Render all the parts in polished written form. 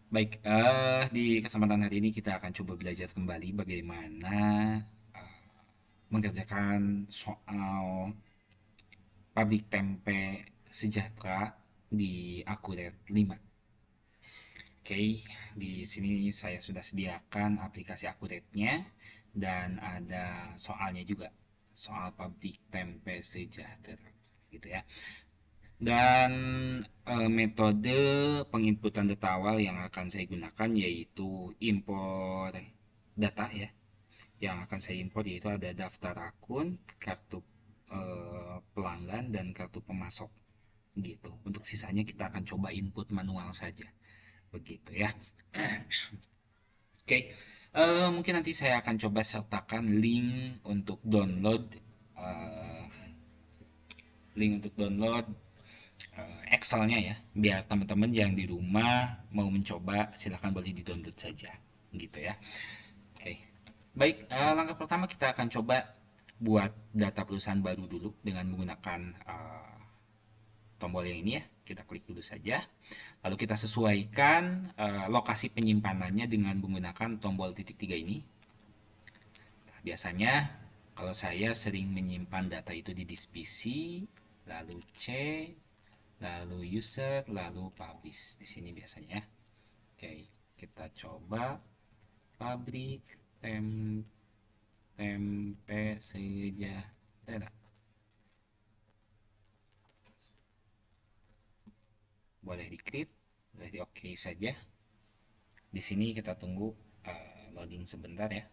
Baik, di kesempatan hari ini kita akan coba belajar kembali bagaimana eh, mengerjakan soal pabrik tempe sejahtera di Akuret 5. Oke, di sini saya sudah sediakan aplikasi Akuretnya dan ada soalnya juga, soal pabrik tempe sejahtera gitu ya. Dan metode penginputan data awal yang akan saya gunakan yaitu impor data ya. Yang akan saya impor yaitu ada daftar akun, kartu pelanggan dan kartu pemasok gitu. Untuk sisanya kita akan coba input manual saja. Begitu ya. Oke. Mungkin nanti saya akan coba sertakan eh, link untuk download Excel-nya ya, biar teman-teman yang di rumah mau mencoba silahkan boleh di-download saja, gitu ya. Oke, baik. Langkah pertama kita akan coba buat data perusahaan baru dulu dengan menggunakan tombol yang ini ya. Kita klik dulu saja. Lalu kita sesuaikan lokasi penyimpanannya dengan menggunakan tombol titik tiga ini. Nah, biasanya kalau saya sering menyimpan data itu di disk PC, lalu C, lalu user, lalu publish di sini biasanya. Oke, kita coba pabrik tempe sejahtera. Boleh diklik, boleh di oke saja. Di sini kita tunggu loading sebentar ya.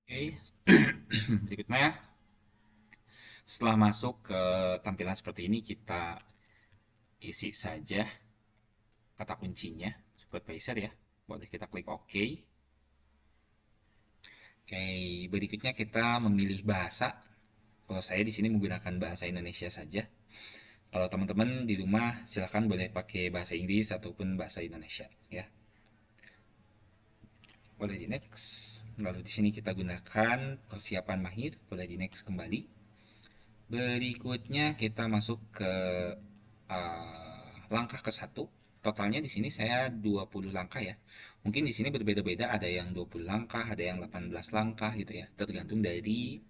Oke, berikutnya setelah masuk ke tampilan seperti ini kita isi saja kata kuncinya supervisor ya. Boleh kita klik OK. Oke, berikutnya kita memilih bahasa. Kalau saya di sini menggunakan bahasa Indonesia saja. Kalau teman-teman di rumah silahkan boleh pakai bahasa Inggris ataupun bahasa Indonesia ya. Boleh di next. Lalu di sini kita gunakan persiapan mahir, boleh di next kembali. Berikutnya kita masuk ke langkah ke satu. Totalnya di sini saya 20 langkah ya. Mungkin di sini berbeda-beda, ada yang 20 langkah, ada yang 18 langkah gitu ya. Tergantung dari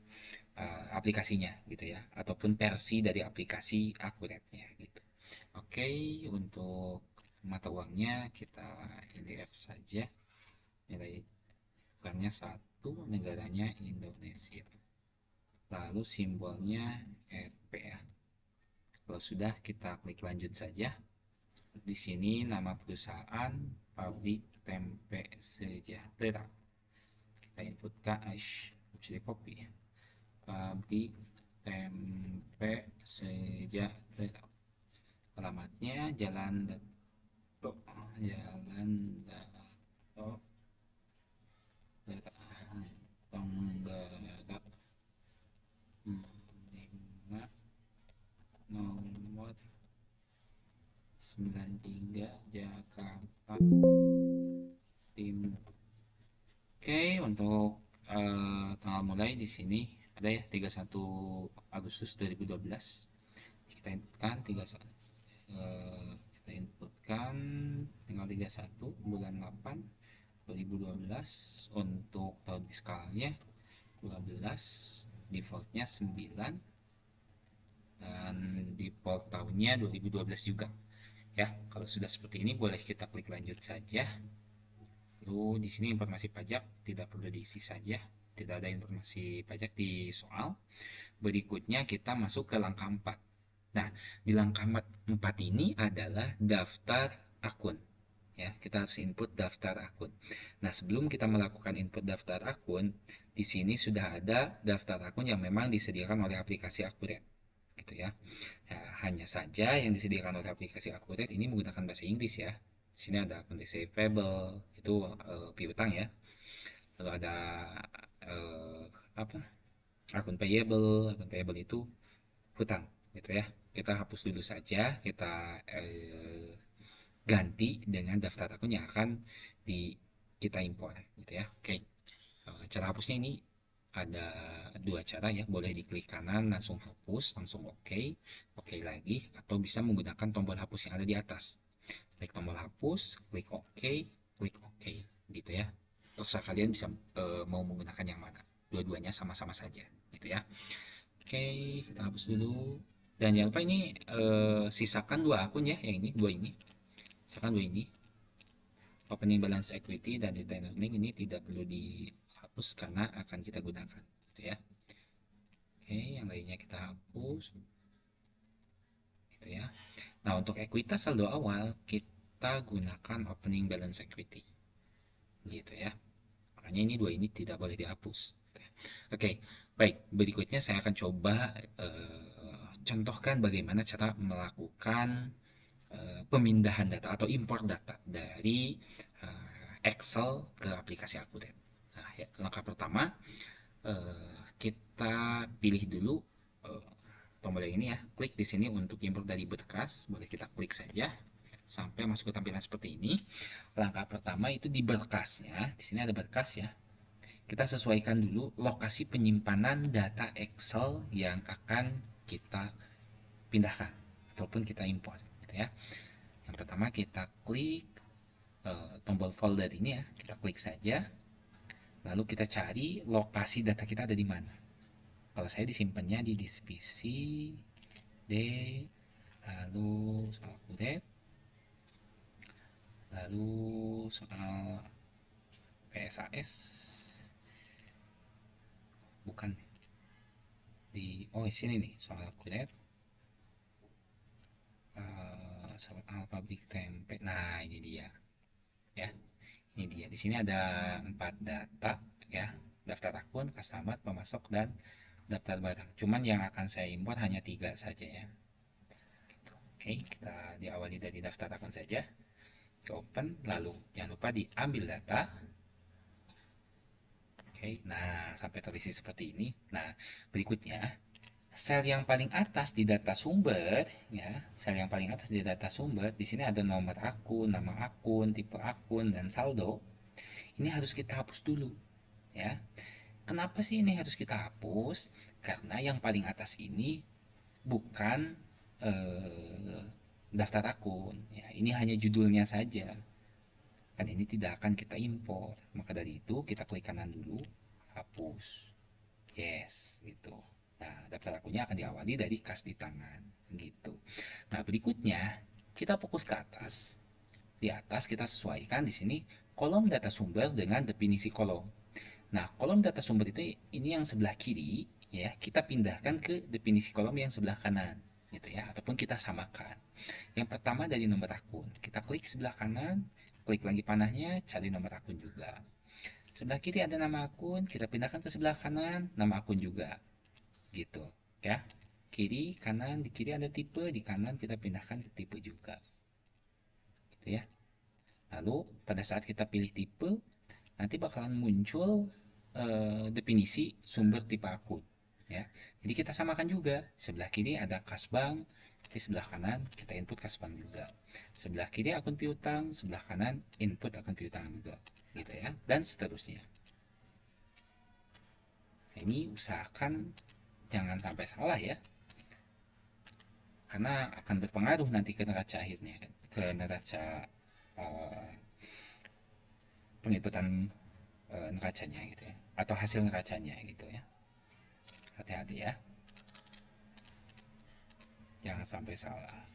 aplikasinya gitu ya, ataupun versi dari aplikasi akuratnya gitu. Oke, untuk mata uangnya kita LDR saja. Nilai tukarnya satu, negaranya Indonesia. Lalu simbolnya RP ya. Kalau sudah kita klik lanjut saja. Di sini nama perusahaan Pabrik Tempe Sejahtera. Kita input KH, bisa di copy. Pabrik Tempe Sejahtera. Alamatnya Jalan Dato, Jalan Dato, Tenggara, 5, nomor 93, Jakarta Timur. Oke, untuk tanggal mulai di sini ada ya 31 Agustus 2012. Kita inputkan 31 kita inputkan tanggal 31 bulan 8 2012. Untuk tahun fiskalnya 12, defaultnya 9, dan default tahunnya 2012 juga ya. Kalau sudah seperti ini boleh kita klik lanjut saja. Lalu di sini informasi pajak tidak perlu diisi saja, tidak ada informasi pajak di soal. Berikutnya kita masuk ke langkah 4. Nah, di langkah 4 ini adalah daftar akun. Ya, kita harus input daftar akun. Nah, sebelum kita melakukan input daftar akun, di sini sudah ada daftar akun yang memang disediakan oleh aplikasi Akuret, gitu ya. Nah, hanya saja yang disediakan oleh aplikasi Akuret ini menggunakan bahasa Inggris ya. Di sini ada akun receivable itu piutang ya. Lalu ada eh, apa? Akun payable itu hutang gitu ya. Kita hapus dulu saja, kita ganti dengan daftar akun yang akan kita impor gitu ya. Oke. Cara hapusnya ini ada dua cara ya, boleh diklik kanan langsung hapus, langsung oke, oke lagi, atau bisa menggunakan tombol hapus yang ada di atas. Klik tombol hapus, klik oke, gitu ya. Terserah kalian bisa mau menggunakan yang mana. Dua-duanya sama-sama saja, gitu ya. Oke, kita hapus dulu. Dan jangan lupa ini sisakan dua akun ya, yang ini, dua ini. Sisakan dua ini. Opening balance equity dan return earning ini tidak perlu dihapus karena akan kita gunakan, gitu ya. Oke, yang lainnya kita hapus, gitu ya. Nah, untuk ekuitas saldo awal kita gunakan opening balance equity, gitu ya. Makanya ini dua ini tidak boleh dihapus, gitu ya. Oke, baik. Berikutnya saya akan coba contohkan bagaimana cara melakukan pemindahan data atau import data dari Excel ke aplikasi Akuret. Nah, ya, langkah pertama kita pilih dulu tombol yang ini ya, klik di sini untuk import dari berkas, boleh kita klik saja sampai masuk ke tampilan seperti ini. Langkah pertama itu di berkasnya, di sini ada berkas ya. Kita sesuaikan dulu lokasi penyimpanan data Excel yang akan kita pindahkan ataupun kita import, gitu ya. Yang pertama kita klik tombol folder ini ya, kita klik saja. Lalu kita cari lokasi data kita ada di mana. Kalau saya disimpannya di divisi D, lalu soal kudet, lalu soal PSAS, bukan di oh di sini nih soal kudet, soal pabrik tempe. Nah ini dia ya, ini dia. Di sini ada 4 data ya, daftar akun, customer, pemasok, dan daftar barang. Cuman yang akan saya import hanya 3 saja ya. Gitu. Oke, kita diawali dari daftar akun saja. Di open, lalu jangan lupa diambil data. Oke, nah sampai terisi seperti ini. Nah, berikutnya sel yang paling atas di data sumber ya, sel yang paling atas di data sumber, di sini ada nomor akun, nama akun, tipe akun, dan saldo. Ini harus kita hapus dulu ya. Kenapa sih ini harus kita hapus? Karena yang paling atas ini bukan eh, daftar akun ya, ini hanya judulnya saja, kan ini tidak akan kita impor. Maka dari itu kita klik kanan dulu, hapus, yes gitu. Nah, daftar akunnya akan diawali dari kas di tangan gitu. Nah, berikutnya kita fokus ke atas. Di atas kita sesuaikan di sini kolom data sumber dengan definisi kolom. Nah, kolom data sumber itu ini yang sebelah kiri ya, kita pindahkan ke definisi kolom yang sebelah kanan gitu ya, ataupun kita samakan. Yang pertama dari nomor akun, kita klik sebelah kanan, klik lagi panahnya, cari nomor akun juga. Sebelah kiri ada nama akun, kita pindahkan ke sebelah kanan, nama akun juga gitu ya. Kiri, kanan, di kiri ada tipe, di kanan kita pindahkan ke tipe juga gitu ya. Lalu pada saat kita pilih tipe, nanti bakalan muncul definisi sumber tipe akun ya. Jadi kita samakan juga. Sebelah kiri ada kas bank, di sebelah kanan kita input kas bank juga. Sebelah kiri akun piutang, sebelah kanan input akun piutang juga, gitu ya. Dan seterusnya. Nah, ini usahakan jangan sampai salah ya, karena akan berpengaruh nanti ke neraca akhirnya, ke neraca uh, penginputan neracanya gitu ya, atau hasil neracanya gitu ya. Hati-hati ya, jangan sampai salah.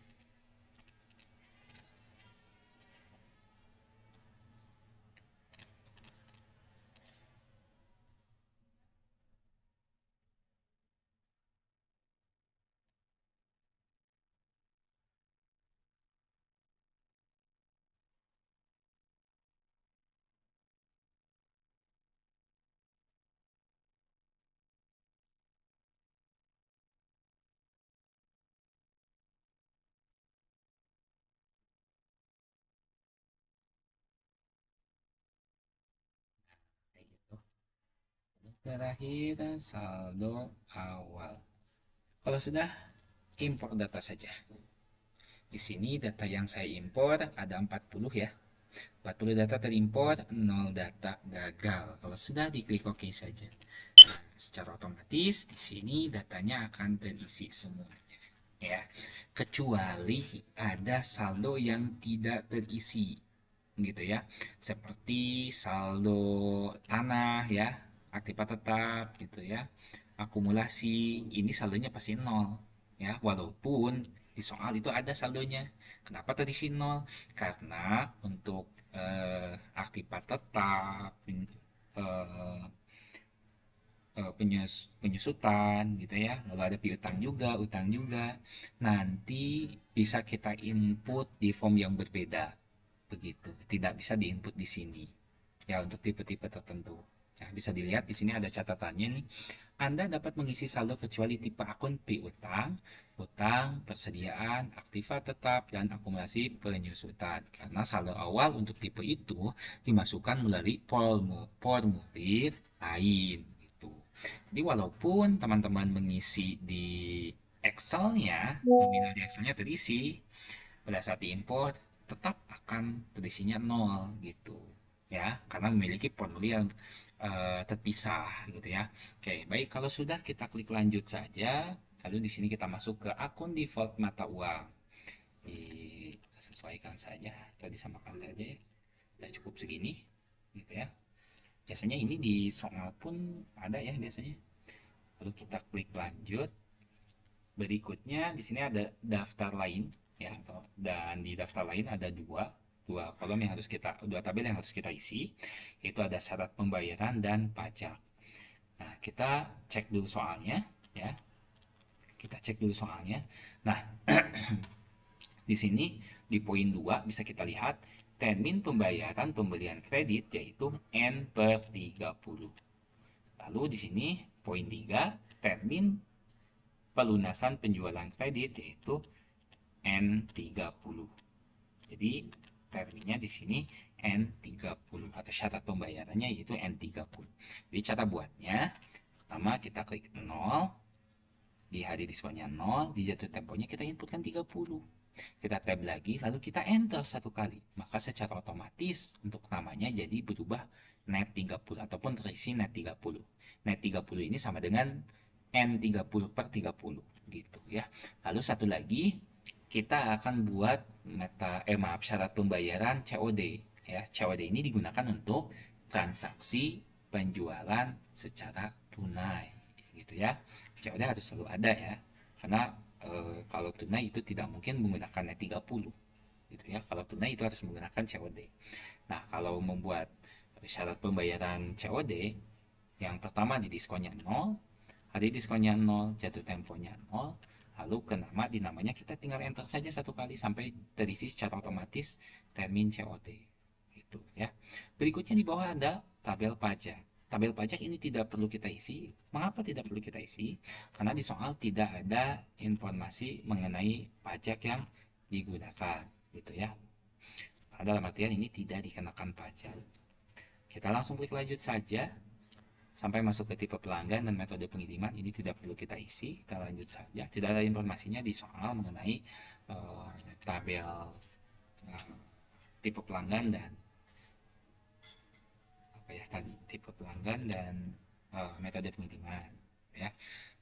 terakhir saldo awal. Kalau sudah, impor data saja. Di sini data yang saya impor ada 40 ya. 40 data terimpor, 0 data gagal. Kalau sudah, diklik OK saja. Nah, secara otomatis di sini datanya akan terisi semuanya ya. Kecuali ada saldo yang tidak terisi gitu ya. Seperti saldo tanah ya, aktiva tetap gitu ya. Akumulasi ini saldonya pasti nol ya, walaupun di soal itu ada saldonya. Kenapa terisi nol? Karena untuk aktiva tetap, eh, penyusutan gitu ya, lalu ada piutang juga, utang juga, nanti bisa kita input di form yang berbeda begitu, tidak bisa diinput di sini ya untuk tipe-tipe tertentu. Nah, bisa dilihat di sini ada catatannya nih. Anda dapat mengisi saldo kecuali tipe akun piutang, utang, persediaan, aktiva tetap, dan akumulasi penyusutan. Karena saldo awal untuk tipe itu dimasukkan melalui formulir lain gitu. Jadi walaupun teman-teman mengisi di Excel-nya, nominal di Excel-nya terisi, pada saat diimpor tetap akan terisinya nol gitu ya, karena memiliki formulir yang terpisah gitu ya. Oke, baik, kalau sudah kita klik lanjut saja. Lalu di sini kita masuk ke akun default mata uang. Disesuaikan saja atau disamakan saja ya. Sudah cukup segini gitu ya. Biasanya ini di soal pun ada ya biasanya. Lalu kita klik lanjut. Berikutnya di sini ada daftar lain ya, dan di daftar lain ada dua kolom yang harus kita, dua tabel yang harus kita isi, yaitu ada syarat pembayaran dan pajak. Nah, kita cek dulu soalnya ya. Kita cek dulu soalnya. Nah, di sini di poin 2 bisa kita lihat termin pembayaran pembelian kredit yaitu N per 30. Lalu di sini poin 3 termin pelunasan penjualan kredit yaitu N30. Jadi terminnya di sini N30 atau syarat pembayarannya yaitu N30. Jadi cara buatnya, pertama kita klik 0, di hari diskonnya 0, di jatuh temponya kita inputkan 30. Kita tab lagi, lalu kita enter satu kali. Maka secara otomatis untuk namanya jadi berubah net 30 ataupun terisi net 30. Net 30 ini sama dengan N30 per 30 gitu ya. Lalu satu lagi, kita akan buat syarat pembayaran COD ya. COD ini digunakan untuk transaksi penjualan secara tunai gitu ya. COD harus selalu ada ya, karena kalau tunai itu tidak mungkin menggunakan net 30 gitu ya. Kalau tunai itu harus menggunakan COD. Nah, kalau membuat syarat pembayaran COD, yang pertama di diskonnya 0, hari diskonnya 0, jatuh temponya 0, lalu ke nama, di namanya kita tinggal enter saja satu kali sampai terisi secara otomatis termin COD gitu ya. Berikutnya di bawah ada tabel pajak. Tabel pajak ini tidak perlu kita isi. Mengapa tidak perlu kita isi? Karena di soal tidak ada informasi mengenai pajak yang digunakan gitu ya. Dalam artian ini tidak dikenakan pajak. Kita langsung klik lanjut saja sampai masuk ke tipe pelanggan dan metode pengiriman. Ini tidak perlu kita isi, kita lanjut saja. Tidak ada informasinya di soal mengenai tabel tipe pelanggan dan apa ya tadi, tipe pelanggan dan metode pengiriman ya.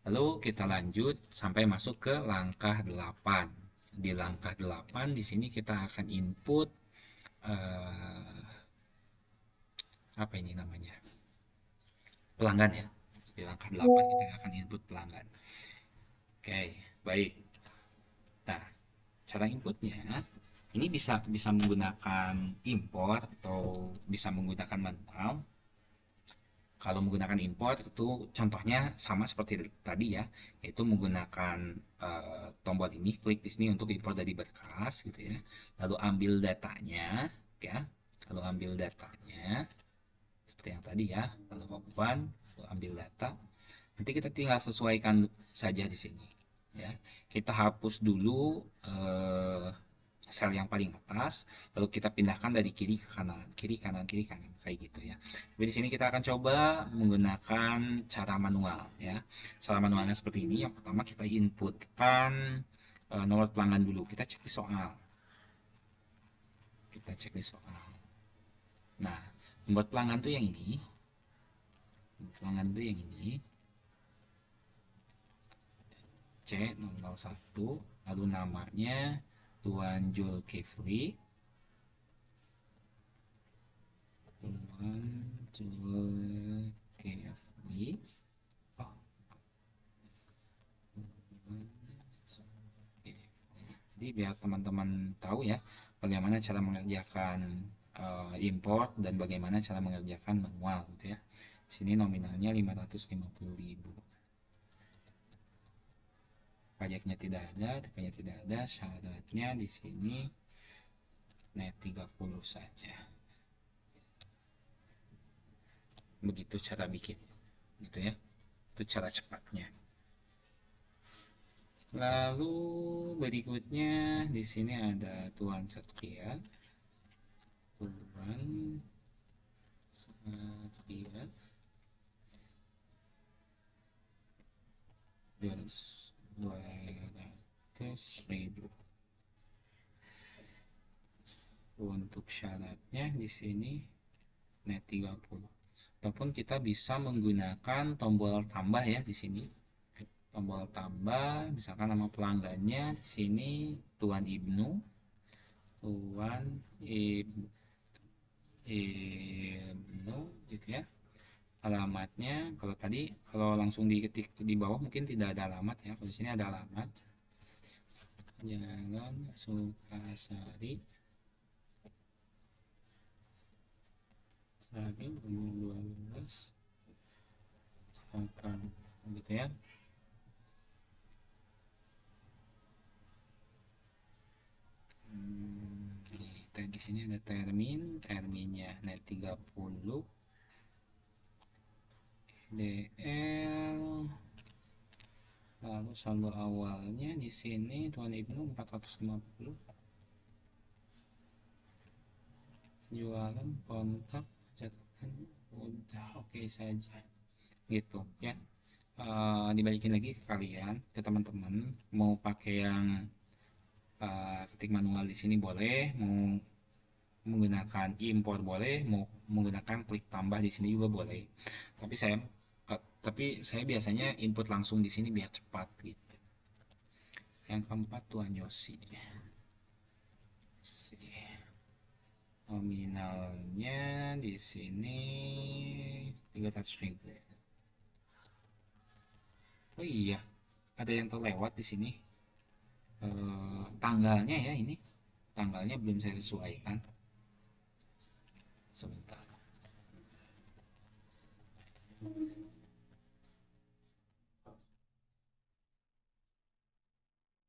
Lalu kita lanjut sampai masuk ke langkah 8. Di langkah 8 di sini kita akan input apa ini namanya, pelanggan ya. Di langkah 8 kita akan input pelanggan. Oke, baik. Nah, cara inputnya ini bisa bisa menggunakan import atau bisa menggunakan manual. Kalau menggunakan import itu contohnya sama seperti tadi ya, yaitu menggunakan tombol ini, klik di sini untuk import dari berkas gitu ya. Lalu ambil datanya ya. Lalu ambil datanya seperti yang tadi ya. Lalu open, lalu ambil data. Nanti kita tinggal sesuaikan saja di sini ya. Kita hapus dulu sel yang paling atas, lalu kita pindahkan dari kiri ke kanan, kiri kanan, kiri kanan, kayak gitu ya. Tapi di sini kita akan coba menggunakan cara manual ya. Cara manualnya seperti ini. Yang pertama kita inputkan nomor pelanggan dulu. Kita cek di soal. Kita cek di soal. Nah, membuat pelanggan tuh yang ini. Pelanggan tuh yang ini. C001, lalu namanya Tuan Zulkifli. Tuan Zulkifli. Oh, Tuan Zulkifli. Jadi biar teman-teman tahu ya bagaimana cara mengerjakan import dan bagaimana cara mengerjakan manual gitu ya. Sini nominalnya 550.000. Pajaknya tidak ada, tipenya tidak ada, syaratnya di sini net 30 saja. Begitu cara bikin, gitu ya. Itu cara cepatnya. Lalu berikutnya di sini ada Tuan Satria. Tuan Satria 200.000. Untuk syaratnya di sini net 30. Ataupun kita bisa menggunakan tombol tambah ya di sini. Tombol tambah, misalkan nama pelanggannya di sini Tuan Ibnu. Tuan Ibnu gitu ya. Alamatnya kalau tadi kalau langsung diketik di bawah mungkin tidak ada alamat ya. Kalau di sini ada alamat. Jalan Sukasari Sari 12 akan gitu ya. Di sini ada terminnya net 30, DL, lalu saldo awalnya di sini Tuan Ibnu 450, jualan kontak catatan udah oke saja gitu ya. Dibalikin lagi ke kalian, ke teman-teman mau pakai yang ketik manual di sini boleh, mau menggunakan import boleh, mau menggunakan klik tambah di sini juga boleh. Tapi saya biasanya input langsung di sini biar cepat gitu. Yang keempat Tuan Yosi. Nominalnya di sini 300.000. Oh iya, ada yang terlewat di sini. Tanggalnya ya ini. Tanggalnya belum saya sesuaikan. Sebentar.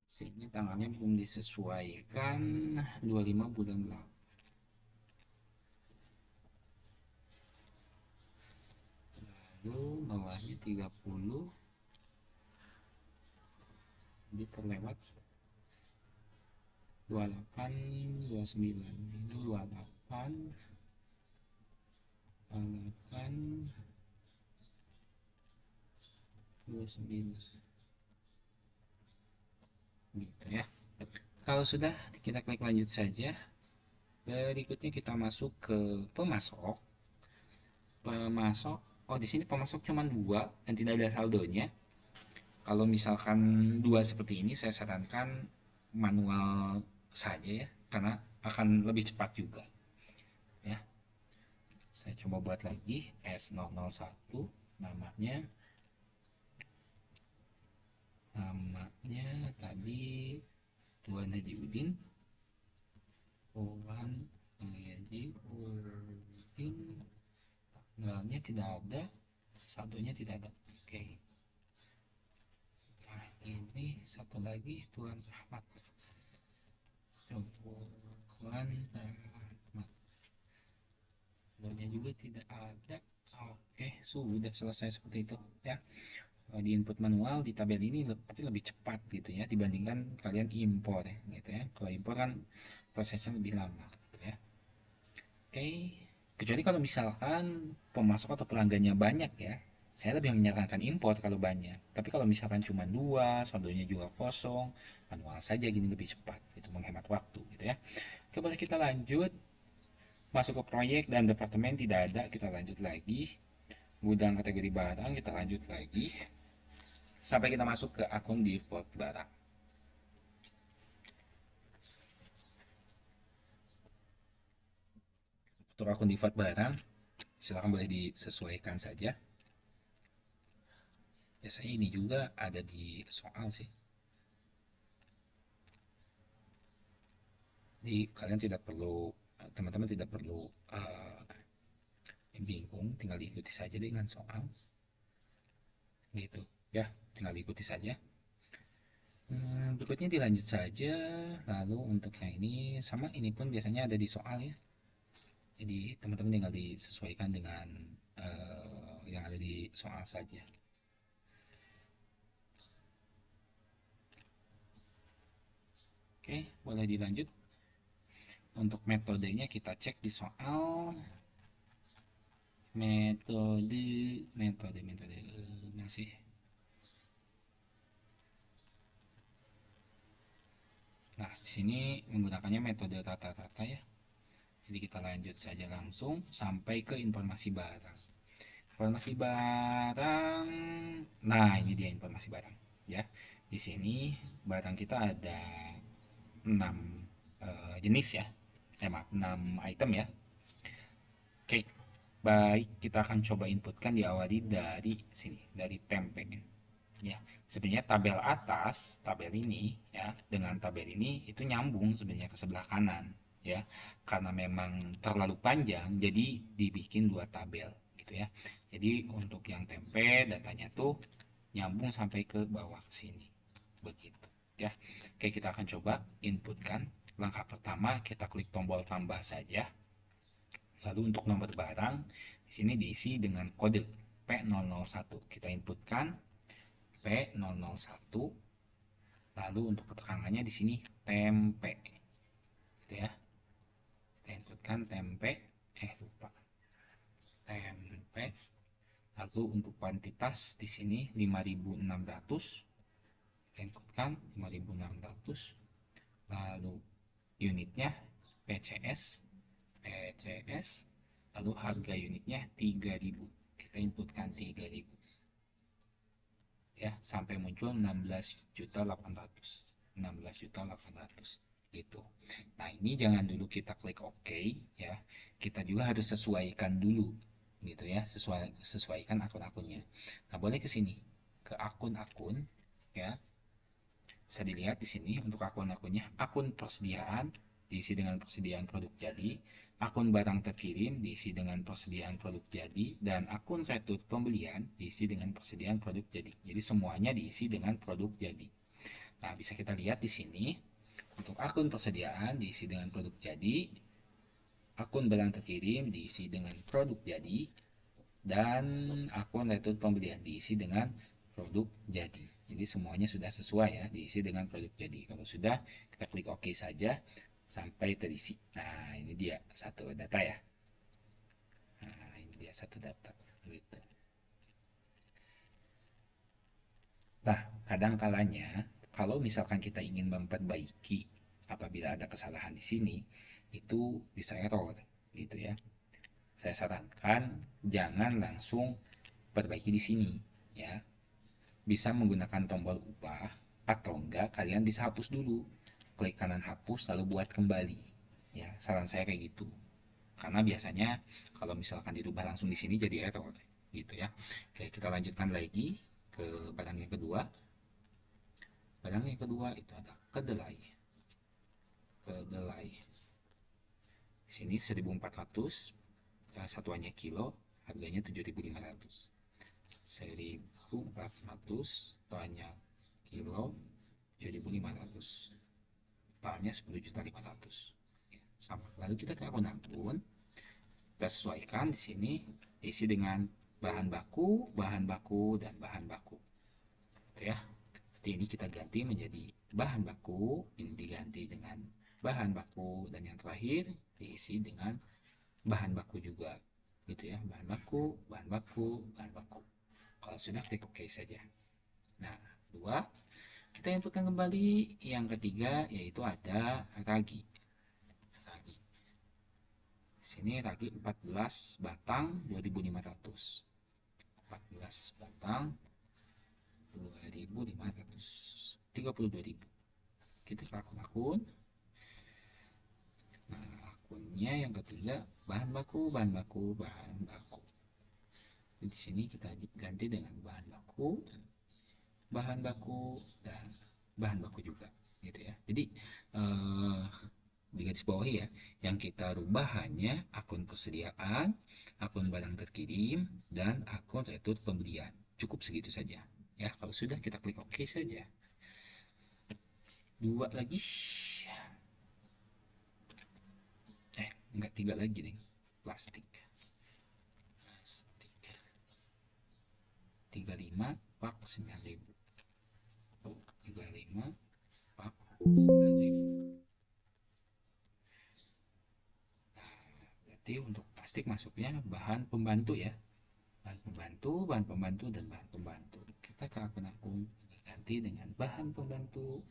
Sini tanggalnya belum disesuaikan 25 bulan 8. Lalu bawahnya 30. Jadi terlewat 28 29. Ini 28 29 gitu ya. Kalau sudah kita klik lanjut saja. Berikutnya kita masuk ke pemasok. Pemasok, oh di sini pemasok cuma dua dan tidak ada saldonya. Kalau misalkan dua seperti ini, saya sarankan manual saja ya, karena akan lebih cepat juga. Ya, saya coba buat lagi S001, namanya, tadi Tuan Haji Udin, Tuan Haji Udin, tanggalnya tidak ada, saldonya tidak ada. Oke. Nah, ini satu lagi Tuan Rahmat. Tuan Rahmat. Saldonya juga tidak ada. Oke, sudah selesai seperti itu ya. di input manual di tabel ini mungkin lebih cepat gitu ya dibandingkan kalian impor ya, gitu ya. Kalau impor kan prosesnya lebih lama gitu ya. Oke, kecuali kalau misalkan pemasok atau pelanggannya banyak ya, saya lebih menyarankan impor kalau banyak. Tapi kalau misalkan cuma dua, saldonya juga kosong, manual saja gini lebih cepat, itu menghemat waktu gitu ya. Oke, boleh kita lanjut masuk ke proyek dan departemen tidak ada, kita lanjut lagi. Gudang kategori barang kita lanjut lagi sampai kita masuk ke akun default barang. Untuk akun default barang, silakan boleh disesuaikan saja. Biasanya ini juga ada di soal sih. Jadi kalian tidak perlu, teman-teman tidak perlu bingung, tinggal diikuti saja dengan soal gitu ya, tinggal diikuti saja. Berikutnya dilanjut saja. Lalu untuk yang ini sama, ini pun biasanya ada di soal ya. Jadi teman-teman tinggal disesuaikan dengan yang ada di soal saja. Oke, boleh dilanjut. Untuk metodenya kita cek di soal. Metode masih. Nah, di sini menggunakannya metode rata-rata ya. Jadi kita lanjut saja langsung sampai ke informasi barang. Informasi barang. Nah, ini dia informasi barang ya. Di sini barang kita ada 6 jenis ya. Maaf, 6 item ya. Oke. Baik, kita akan coba inputkan diawali dari sini, dari tempe. Ya, sebenarnya tabel atas, tabel ini ya, dengan tabel ini itu nyambung sebenarnya ke sebelah kanan ya. Karena memang terlalu panjang, jadi dibikin dua tabel gitu ya. Jadi untuk yang tempe datanya tuh nyambung sampai ke bawah ke sini. Begitu ya. Oke, kita akan coba inputkan. Langkah pertama kita klik tombol tambah saja. Lalu untuk nomor barang di sini diisi dengan kode P001. Kita inputkan P001. Lalu untuk keterangannya di sini tempe. Gitu ya. Kita inputkan tempe. Lupa. Tempe. Lalu untuk kuantitas di sini 5.600. Kita inputkan 5.600. Lalu unitnya PCS. PCS. Lalu harga unitnya 3.000. Kita inputkan 3.000 ya, sampai muncul 16.800. 16.800 gitu. Nah, ini jangan dulu kita klik OK ya. Kita juga harus sesuaikan dulu gitu ya, sesuaikan akun-akunnya. Nah, boleh ke sini ke akun-akun ya. Bisa dilihat di sini untuk akun-akunnya, akun persediaan diisi dengan persediaan produk jadi, akun barang terkirim diisi dengan persediaan produk jadi, dan akun retur pembelian diisi dengan persediaan produk jadi. Jadi semuanya diisi dengan produk jadi. Nah, bisa kita lihat di sini untuk akun persediaan diisi dengan produk jadi, akun barang terkirim diisi dengan produk jadi, dan akun retur pembelian diisi dengan produk jadi. Jadi semuanya sudah sesuai ya, diisi dengan produk jadi. Kalau sudah, kita klik OK saja sampai terisi. Nah, ini dia satu data ya. Nah, ini dia satu data gitu. Nah, kadang kalanya kalau misalkan kita ingin memperbaiki apabila ada kesalahan di sini, itu bisa error gitu ya. Saya sarankan jangan langsung perbaiki di sini ya. Bisa menggunakan tombol ubah atau enggak kalian bisa hapus dulu. Klik kanan hapus lalu buat kembali. Ya, saran saya kayak gitu. Karena biasanya kalau misalkan dirubah langsung di sini jadi error gitu ya. Oke, kita lanjutkan lagi ke barang yang kedua. Barang yang kedua itu ada kedelai. Kedelai. Di sini 1.400, satuannya kilo, harganya 7.500. 1.400 banyak kilo 7.500, totalnya 10.500 sama. Lalu kita ke akun-akun, kita sesuaikan di sini isi dengan bahan baku, dan bahan baku. gitu ya. Berarti ini kita ganti menjadi bahan baku, ini diganti dengan bahan baku, dan yang terakhir diisi dengan bahan baku juga, gitu ya. Bahan baku, bahan baku, bahan baku. Kalau sudah, klik OK saja. Nah, dua, kita inputkan kembali yang ketiga, yaitu ada ragi. Ragi. Di sini ragi 14 batang 2.500. 14 batang 2.500. 32.000. Kita ke akun-akun. Nah, akunnya yang ketiga bahan baku, bahan baku, bahan baku. Di sini kita ganti dengan bahan baku, dan bahan baku juga, gitu ya. Jadi eh, di garis bawah ya, yang kita rubah hanya akun persediaan, akun barang terkirim, dan akun retur pembelian. Cukup segitu saja. Ya, kalau sudah, kita klik OK saja. Dua lagi. Enggak, tiga lagi nih. Plastik. Plastik. 35 pak 9.000. 35 pak 9.000. Berarti untuk plastik masuknya bahan pembantu ya. Bahan pembantu, bahan pembantu, dan bahan pembantu. Kita ke akun-akun, ganti dengan bahan pembantu,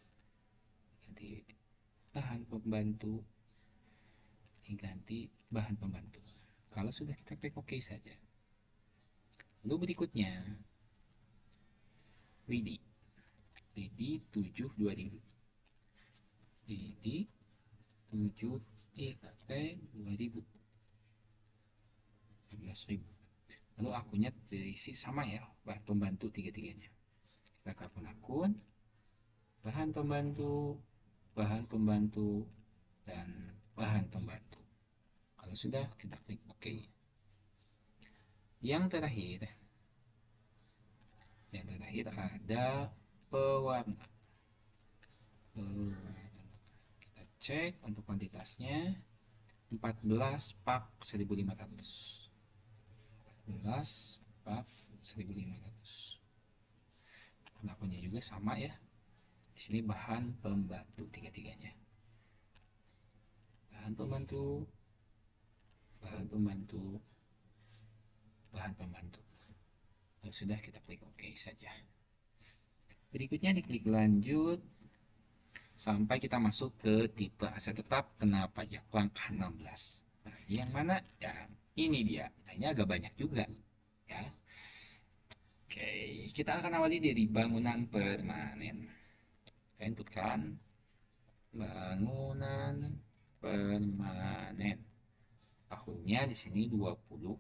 ganti bahan pembantu, diganti bahan pembantu. Kalau sudah, kita klik OK saja. Lalu berikutnya, lidi. Lidi 7 2000. Lidi 7 IKT 2000. 15.000. Lalu akunnya terisi sama ya, bahan pembantu tiga-tiganya. Kita ke akun-akun, bahan pembantu, bahan pembantu, dan bahan pembantu. Kalau sudah, kita klik OK. Yang terakhir, ada pewarna. Kita cek untuk kuantitasnya, 14 pak 1.500. 14 pak 1.500. Akunnya juga sama ya. Di sini bahan pembantu tiga-tiganya. Bahan pembantu, bahan pembantu, bahan pembantu. Kalau sudah, kita klik OK saja. Berikutnya diklik lanjut sampai kita masuk ke tipe aset tetap kena pajak langkah 16. Nah, yang mana? Yang ini dia. Nah, ini agak banyak juga ya. Oke, kita akan awali dari bangunan permanen. Kita inputkan bangunan permanen. Tahunnya di sini 20.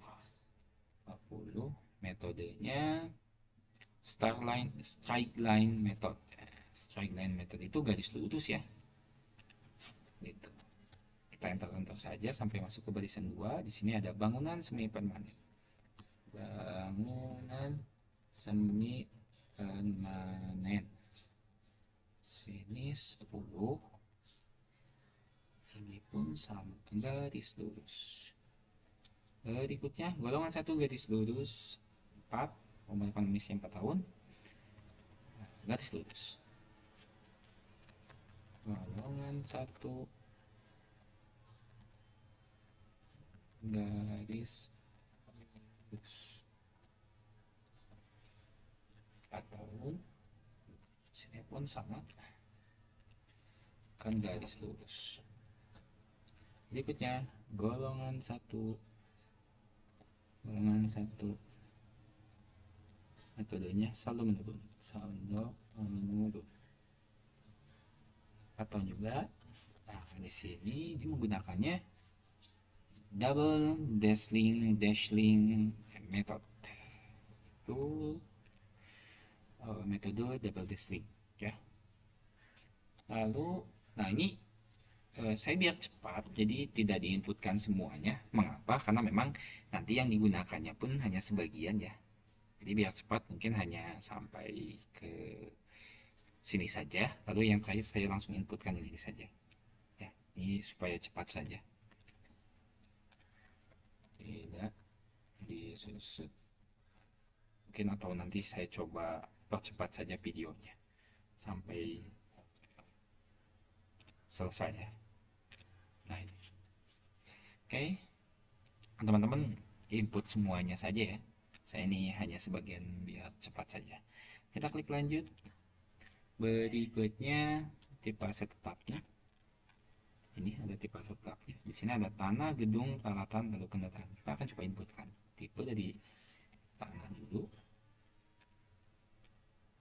20. Metodenya strike line method. Strike line method itu garis lurus ya. Gitu. Kita enter saja sampai masuk ke barisan 2. Di sini ada bangunan semi permanen. Bangunan semi permanen. Sini 10. Ini pun sama, garis lurus. Berikutnya golongan 1 garis lurus 4, umur ekonomisnya 4 tahun, garis lurus. Golongan 1 garis lurus 4 tahun. Sini pun sama, kan garis lurus. Berikutnya golongan 1 metodenya saldo menurun, atau juga. Nah, di sini dia menggunakannya double dashling method. Itu metode double dashling ya. Lalu, nah ini saya biar cepat, jadi tidak diinputkan semuanya. Mengapa? Karena memang nanti yang digunakannya pun hanya sebagian ya. Jadi biar cepat, mungkin hanya sampai ke sini saja. Lalu yang terakhir saya langsung inputkan ini saja. Ya, ini supaya cepat saja. Tidak disusut. Mungkin atau nanti saya coba percepat saja videonya sampai selesai ya. Nah ini, oke, teman-teman input semuanya saja ya. Saya ini hanya sebagian biar cepat saja. Kita klik lanjut. Berikutnya tipe aset tetapnya. Ini ada tipe aset tetapnya. Di sini ada tanah, gedung, peralatan, lalu kendaraan. Kita akan coba inputkan tipe dari tanah dulu.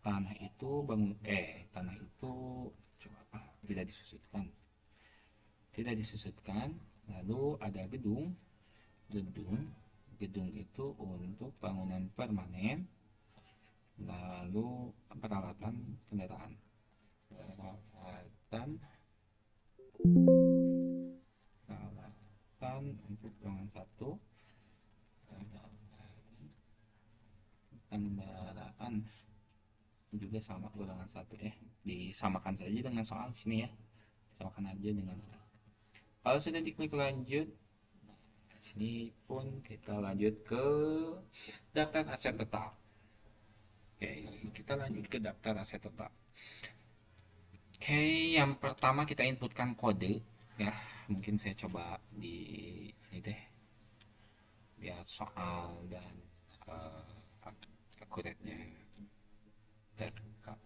Tanah itu coba apa? Tidak disusutkan. Lalu ada gedung. Gedung itu untuk bangunan permanen. Lalu peralatan kendaraan. Peralatan untuk golongan satu, kendaraan juga sama golongan satu ya. Disamakan saja dengan soal sini ya. Samakan aja dengan kalau sudah diklik lanjut, sini pun kita lanjut ke daftar aset tetap. Oke, kita lanjut ke daftar aset tetap. Oke, yang pertama kita inputkan kode ya. Mungkin saya coba di ini deh, biar soal dan akuratnya terungkap.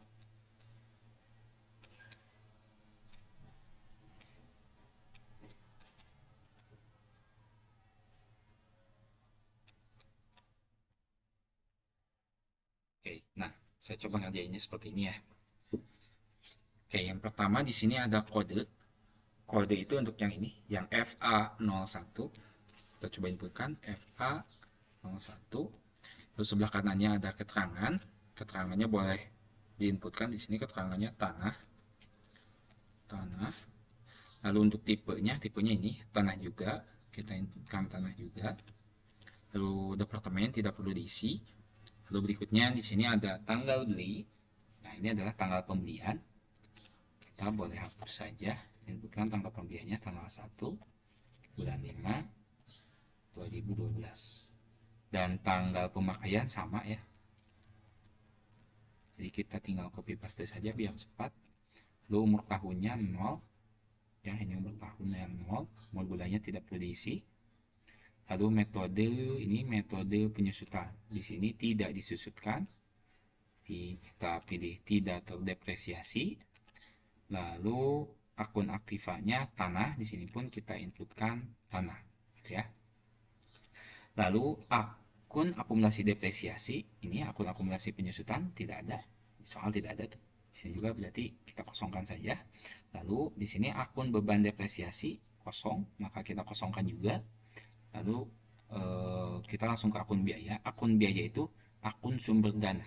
Oke, nah saya coba ngerjainnya seperti ini ya. Oke, yang pertama di sini ada kode. Kode itu untuk yang ini, yang FA01. Kita coba inputkan FA01. Terus sebelah kanannya ada keterangan. Keterangannya boleh diinputkan di sini, keterangannya tanah. Tanah. Lalu untuk tipenya ini tanah juga. Kita inputkan tanah juga. Lalu departemen tidak perlu diisi. Lalu berikutnya di sini ada tanggal beli. Nah, ini adalah tanggal pembelian. Kita boleh hapus saja. Inputkan tanggal pembeliannya tanggal 1 bulan 5 2012. Dan tanggal pemakaian sama ya. Jadi kita tinggal copy paste saja biar cepat. Lalu umur tahunnya 0. Ya, ini umur tahunnya 0. Umur bulannya tidak perlu diisi. Lalu metode, ini metode penyusutan. Di sini tidak disusutkan. Kita pilih tidak terdepresiasi. Lalu akun aktifanya tanah. Di sini pun kita inputkan tanah, gitu ya. Lalu akun akumulasi depresiasi, ini akun akumulasi penyusutan tidak ada. Soal tidak ada tuh. Di sini juga berarti kita kosongkan saja. Lalu di sini akun beban depresiasi kosong, maka kita kosongkan juga. Lalu kita langsung ke akun biaya. Akun biaya itu akun sumber dana,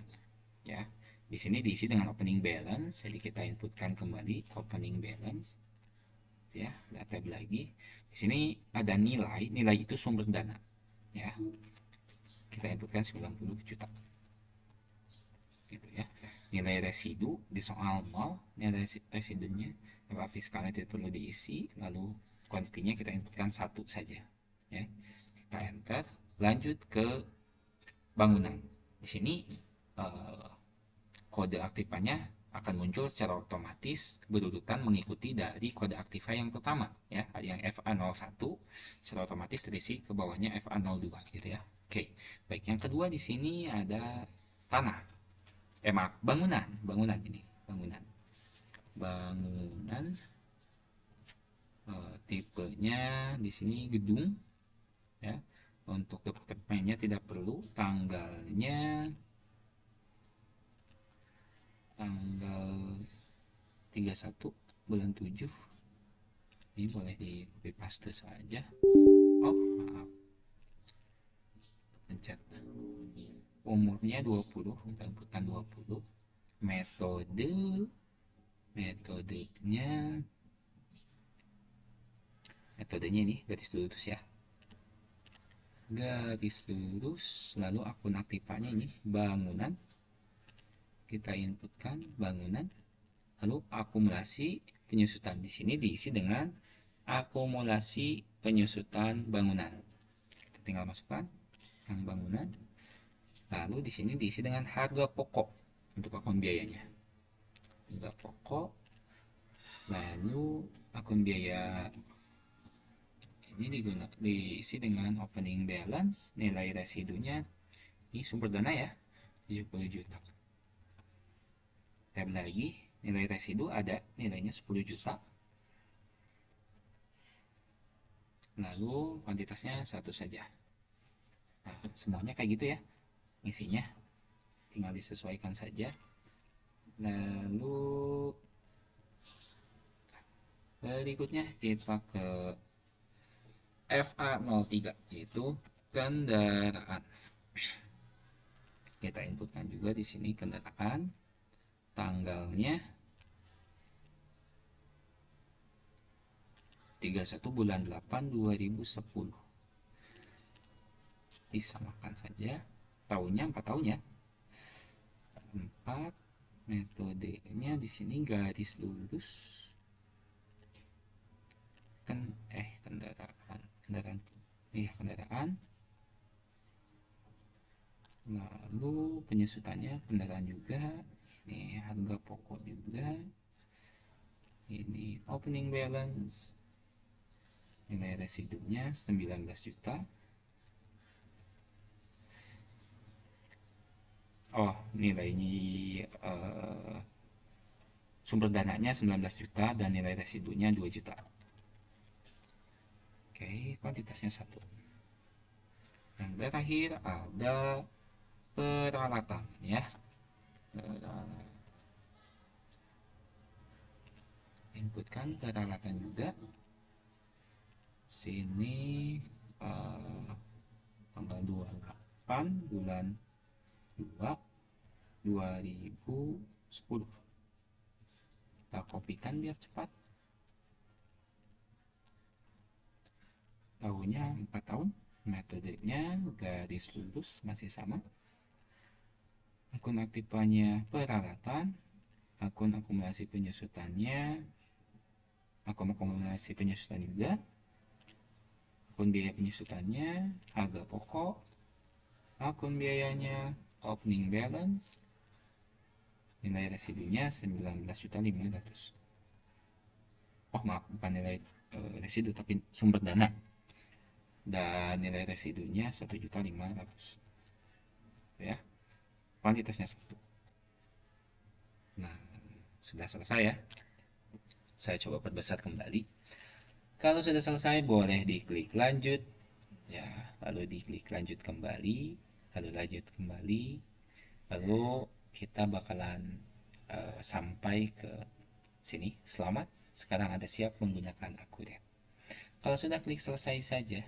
ya. Di sini diisi dengan opening balance, jadi kita inputkan kembali opening balance, ya. Kita tab lagi. Di sini ada nilai, nilai itu sumber dana, ya. Kita inputkan 90 juta, gitu ya. Nilai residu di soal 0, nilai residunya apa fiskalnya tidak perlu diisi. Lalu kuantitinya kita inputkan 1 saja, ya. Kita enter, lanjut ke bangunan. Di sini kode aktifanya akan muncul secara otomatis berurutan mengikuti dari kode aktiva yang pertama, ya. Ada yang FA01 secara otomatis terisi ke bawahnya FA02, gitu ya. Oke, baik. Yang kedua di sini ada tanah. Maaf, bangunan ini, bangunan. Bangunan tipenya di sini gedung, ya. Untuk departemennya tidak perlu, tanggal 31 bulan 7. Ini boleh di copy paste saja. Oh, maaf, pencet. Umurnya 20, kita inputkan 20. Metodenya ini garis lurus ya. Garis lurus, lalu akun aktifanya ini bangunan. Kita inputkan bangunan. Lalu akumulasi penyusutan, di sini diisi dengan akumulasi penyusutan bangunan. Kita tinggal masukkan yang bangunan. Lalu di sini diisi dengan harga pokok. untuk akun biayanya. Juga pokok, lalu akun biaya ini diisi dengan opening balance, nilai residunya ini sumber dana ya, 70 juta. Tab lagi, nilai residu ada, nilainya 10 juta. Lalu kuantitasnya satu saja. Nah, semuanya kayak gitu ya isinya, tinggal disesuaikan saja. Lalu berikutnya kita ke FA03, yaitu kendaraan. Kita inputkan juga di sini kendaraan, tanggalnya 31 bulan 8 2010. Disamakan saja, tahunnya 4 tahun ya. 4, metodenya di sini garis lurus kan kendaraan iya kendaraan. Lalu penyusutannya kendaraan juga, ini harga pokok juga, ini opening balance, nilai residunya 19 juta. Oh, nilainya sumber dananya 19 juta dan nilai residunya 2 juta. Oke, kuantitasnya 1. Yang terakhir ada peralatan ya. Inputkan peralatan juga. Sini tanggal 28 bulan 2 2010. Kita kopikan biar cepat. Tahunnya 4 tahun. Metodenya garis lurus masih sama. Akun aktifanya peralatan, akun akumulasi penyusutannya, akun akumulasi penyusutan juga, akun biaya penyusutannya, harga pokok, akun biayanya, opening balance, nilai residunya 19.500. Oh maaf, bukan nilai residu tapi sumber dana, dan nilai residunya 1.500.000 ya. Kuantitasnya 1. Nah, sudah selesai ya. Saya coba perbesar kembali. Kalau sudah selesai boleh diklik lanjut ya, lalu diklik lanjut kembali, lalu lanjut kembali, lalu kita bakalan sampai ke sini. Selamat, sekarang Anda siap menggunakan akurat. Kalau sudah klik selesai saja.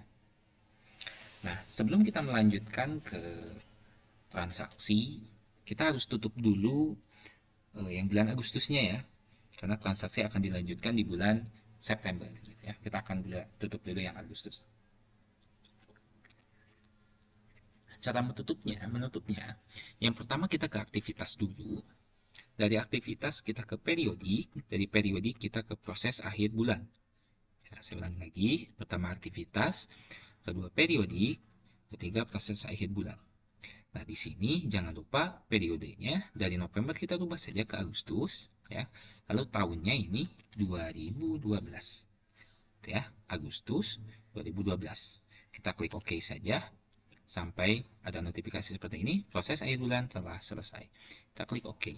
Nah, sebelum kita melanjutkan ke transaksi, kita harus tutup dulu yang bulan Agustusnya ya, karena transaksi akan dilanjutkan di bulan September ya. Kita akan tutup dulu yang Agustus. Cara menutupnya, yang pertama kita ke aktivitas dulu. Dari aktivitas kita ke periodik, dari periodik kita ke proses akhir bulan. Ya, saya ulang lagi, pertama aktivitas, kedua periodik, ketiga proses akhir bulan. Nah, di sini jangan lupa periodenya dari November kita rubah saja ke Agustus ya. Lalu tahunnya ini 2012. Ya, Agustus 2012. Kita klik OK saja sampai ada notifikasi seperti ini, proses akhir bulan telah selesai. Kita klik OK.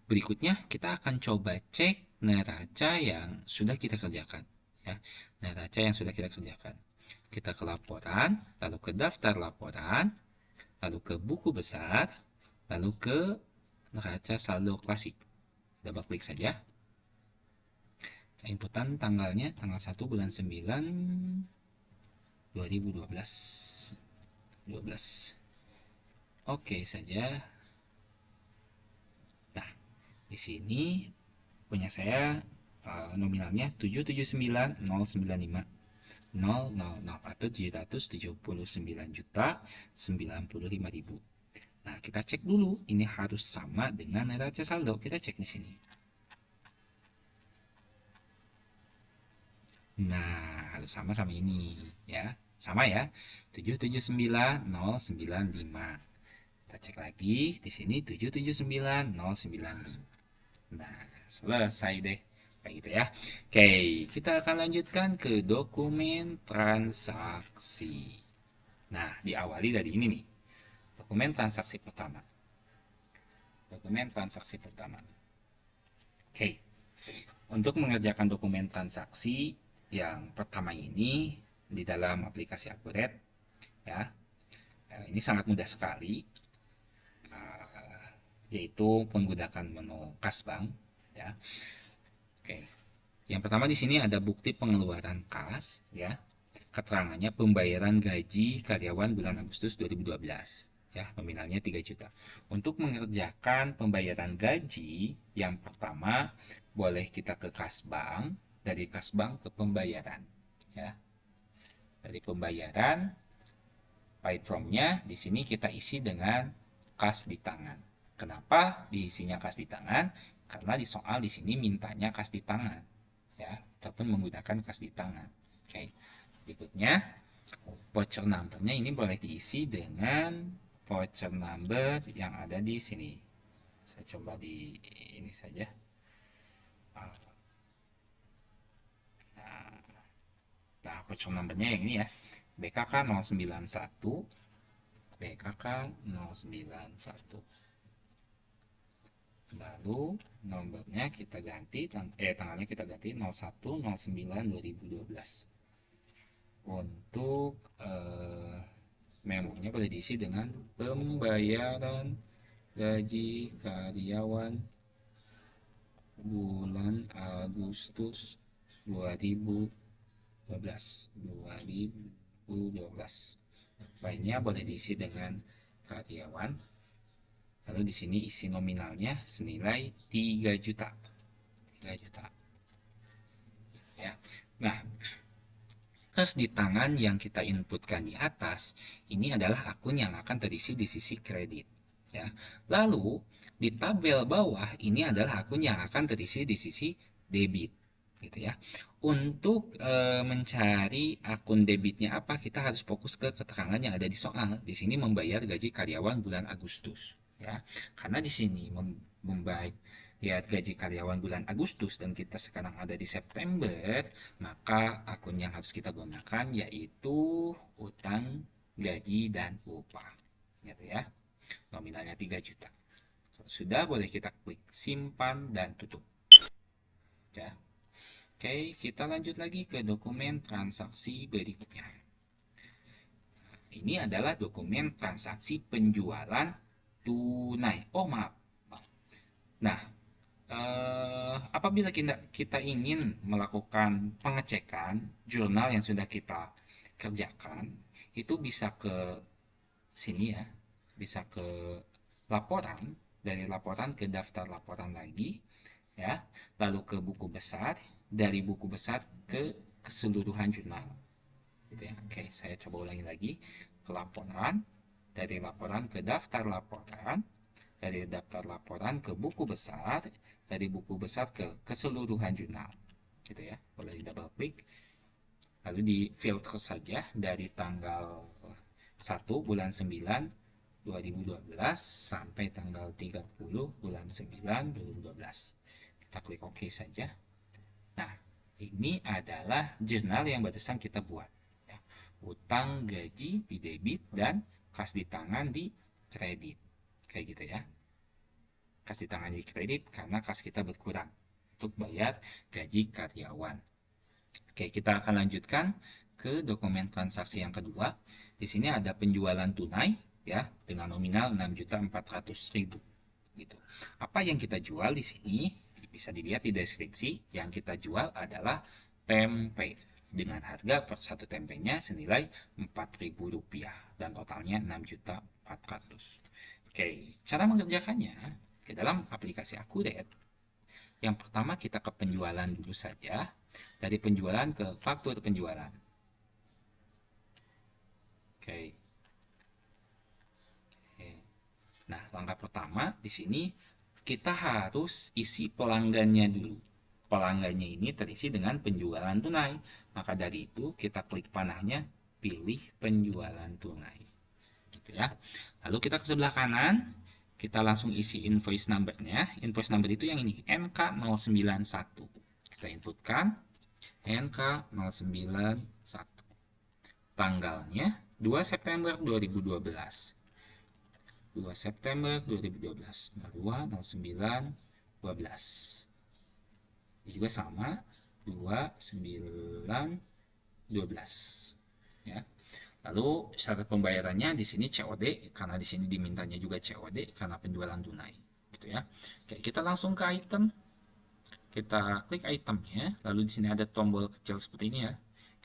Berikutnya kita akan coba cek neraca yang sudah kita kerjakan ya. Neraca yang sudah kita kerjakan. Kita ke laporan, lalu ke daftar laporan, lalu ke buku besar, lalu ke neraca saldo klasik. Double klik saja. Inputan tanggalnya tanggal 1 bulan 9 2012. Oke saja. Nah, di sini punya saya nominalnya 779.095 atau 779.095.000. Nah, kita cek dulu ini harus sama dengan neraca saldo. Kita cek di sini. Nah, harus sama ini ya. Sama ya. 779.095. Kita cek lagi di sini 779.095. Nah, selesai deh. Kayak gitu ya. Oke, kita akan lanjutkan ke dokumen transaksi. Nah, diawali dari ini nih. Dokumen transaksi pertama. Dokumen transaksi pertama. Oke, untuk mengerjakan dokumen transaksi yang pertama ini di dalam aplikasi Akuret, ya, ini sangat mudah sekali, yaitu menggunakan menu kas bank, ya. Oke, yang pertama di sini ada bukti pengeluaran kas, ya. Keterangannya pembayaran gaji karyawan bulan Agustus 2012, ya, nominalnya 3 juta. Untuk mengerjakan pembayaran gaji yang pertama boleh kita ke kas bank, dari kas bank ke pembayaran, ya. Dari pembayaran, by from-nya di sini kita isi dengan kas di tangan. Kenapa diisinya kas di tangan? Karena di soal di sini mintanya kas di tangan, ya, ataupun menggunakan kas di tangan. Oke, berikutnya voucher number-nya ini boleh diisi dengan voucher number yang ada di sini. Saya coba di ini saja. Nah, voucher number-nya yang ini ya. BKK 091, BKK 091. Lalu nomornya kita ganti, tanggalnya kita ganti 01/09/2012. Untuk memonya boleh diisi dengan pembayaran gaji karyawan bulan Agustus 2012. Lainnya boleh diisi dengan karyawan. Lalu di sini isi nominalnya senilai 3 juta. 3 juta. Ya. Nah, kas di tangan yang kita inputkan di atas ini adalah akun yang akan terisi di sisi kredit, ya. Lalu di tabel bawah ini adalah akun yang akan terisi di sisi debit, gitu ya. Untuk mencari akun debitnya apa, kita harus fokus ke keterangan yang ada di soal. Di sini membayar gaji karyawan bulan Agustus, ya. Karena di sini membayar lihat gaji karyawan bulan Agustus dan kita sekarang ada di September, maka akun yang harus kita gunakan yaitu utang gaji dan upah, gitu ya. Nominalnya 3 juta. Kalau sudah, boleh kita klik simpan dan tutup, ya. Oke, kita lanjut lagi ke dokumen transaksi berikutnya. Ini adalah dokumen transaksi penjualan tunai. Oh, maaf. Nah, apabila kita ingin melakukan pengecekan jurnal yang sudah kita kerjakan, itu bisa ke sini ya, bisa ke laporan, dari laporan ke daftar laporan lagi, ya, lalu ke buku besar, dari buku besar ke keseluruhan jurnal, gitu ya. Oke, saya coba ulangi lagi, ke laporan, dari laporan ke daftar laporan, dari daftar laporan ke buku besar, dari buku besar ke keseluruhan jurnal, gitu ya. Boleh di double klik, lalu di filter saja dari tanggal 1 bulan 9 2012 sampai tanggal 30 bulan 9 2012. Kita klik OK saja. Nah, ini adalah jurnal yang barusan kita buat, ya. Utang gaji di debit dan kas di tangan di kredit, kayak gitu ya. Kas di tangan di kredit karena kas kita berkurang untuk bayar gaji karyawan. Oke, kita akan lanjutkan ke dokumen transaksi yang kedua. Di sini ada penjualan tunai, ya, dengan nominal 6.400.000 gitu. Apa yang kita jual di sini bisa dilihat di deskripsi. Yang kita jual adalah tempe dengan harga per satu tempenya senilai Rp4.000 dan totalnya 6.400.000. Oke, cara mengerjakannya ke dalam aplikasi Akuret. Yang pertama kita ke penjualan dulu saja. Dari penjualan ke faktur penjualan. Oke. Nah, langkah pertama di sini kita harus isi pelanggannya dulu. Pelanggannya ini terisi dengan penjualan tunai. Maka dari itu kita klik panahnya, pilih penjualan tunai. gitu ya. Lalu kita ke sebelah kanan, kita langsung isi invoice number-nya. Invoice number itu yang ini, NK091. Kita inputkan NK091. Tanggalnya 2 September 2012. 2 September 2012. 02 09 12. Ini juga sama, 2 9 12. Ya. Lalu syarat pembayarannya di sini COD, karena di sini dimintanya juga COD karena penjualan tunai, gitu ya. Oke, kita langsung ke item. Kita klik itemnya, lalu di sini ada tombol kecil seperti ini ya.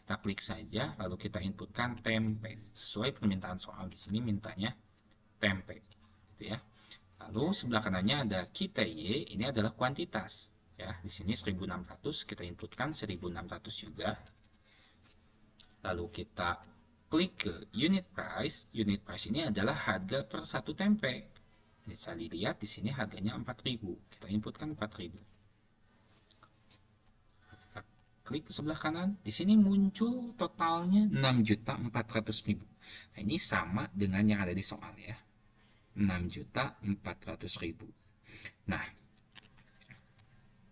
Kita klik saja, lalu kita inputkan tempe sesuai permintaan soal. Di sini mintanya tempe, gitu ya. Lalu sebelah kanannya ada KITY, ini adalah kuantitas. Ya, di sini 1600, kita inputkan 1600 juga. Lalu kita klik ke unit price. Unit price ini adalah harga per satu tempe. Bisa dilihat di sini harganya 4000. Kita inputkan 4000. Kita klik ke sebelah kanan. Di sini muncul totalnya 6.400.000. Nah, ini sama dengan yang ada di soal ya. 6.400.000. Nah,